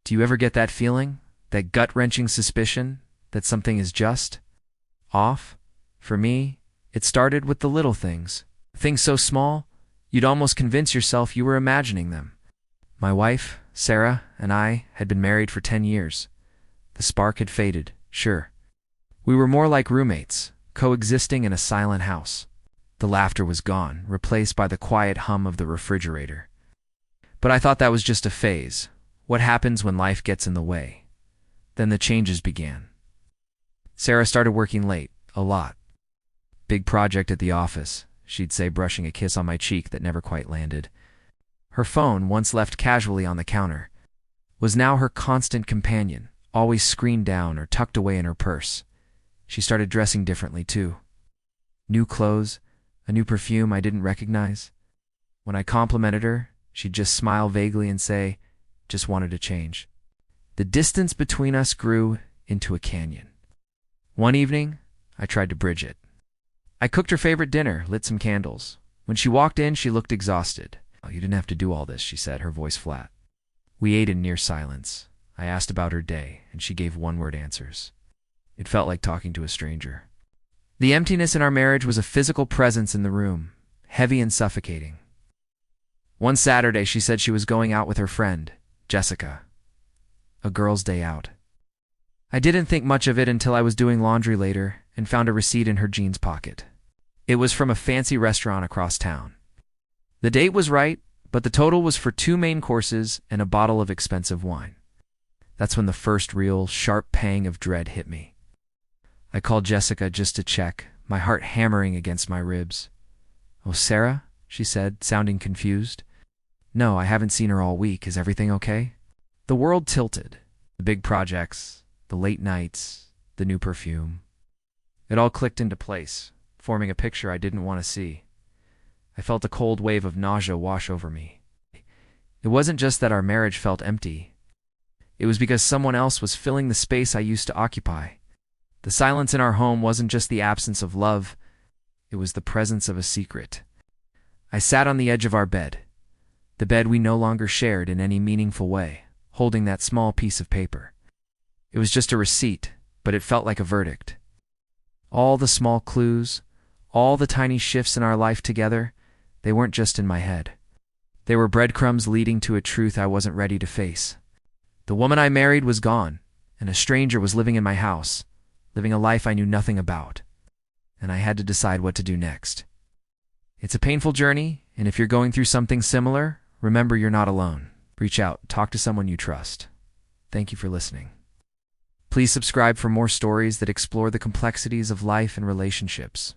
Do you ever get that feeling? That gut-wrenching suspicion that something is just off? For me, it started with the little things. Things so small, you'd almost convince yourself you were imagining them. My wife, Sarah, and I had been married for 10 years. The spark had faded, sure. We were more like roommates, coexisting in a silent house. The laughter was gone, replaced by the quiet hum of the refrigerator. But I thought that was just a phase. What happens when life gets in the way? Then the changes began. Sarah started working late, a lot. Big project at the office, she'd say, brushing a kiss on my cheek that never quite landed. Her phone, once left casually on the counter, was now her constant companion, always screened down or tucked away in her purse. She started dressing differently, too. New clothes, a new perfume I didn't recognize. When I complimented her, she'd just smile vaguely and say, "Just wanted to change." The distance between us grew into a canyon. One evening, I tried to bridge it. I cooked her favorite dinner, lit some candles. When she walked in, she looked exhausted. "Oh, you didn't have to do all this," she said, her voice flat. We ate in near silence. I asked about her day, and she gave one-word answers. It felt like talking to a stranger. The emptiness in our marriage was a physical presence in the room, heavy and suffocating. One Saturday, she said she was going out with her friend, Jessica. A girl's day out. I didn't think much of it until I was doing laundry later and found a receipt in her jeans pocket. It was from a fancy restaurant across town. The date was right, but the total was for 2 main courses and a bottle of expensive wine. That's when the first real, sharp pang of dread hit me. I called Jessica just to check, my heart hammering against my ribs. "Oh, Sarah?" she said, sounding confused. "No, I haven't seen her all week. Is everything okay?" The world tilted. The big projects, the late nights, the new perfume. It all clicked into place, forming a picture I didn't want to see. I felt a cold wave of nausea wash over me. It wasn't just that our marriage felt empty. It was because someone else was filling the space I used to occupy. The silence in our home wasn't just the absence of love, it was the presence of a secret. I sat on the edge of our bed, the bed we no longer shared in any meaningful way, holding that small piece of paper. It was just a receipt, but it felt like a verdict. All the small clues, all the tiny shifts in our life together, they weren't just in my head. They were breadcrumbs leading to a truth I wasn't ready to face. The woman I married was gone, and a stranger was living in my house, living a life I knew nothing about. And I had to decide what to do next. It's a painful journey, and if you're going through something similar, remember you're not alone. Reach out, talk to someone you trust. Thank you for listening. Please subscribe for more stories that explore the complexities of life and relationships.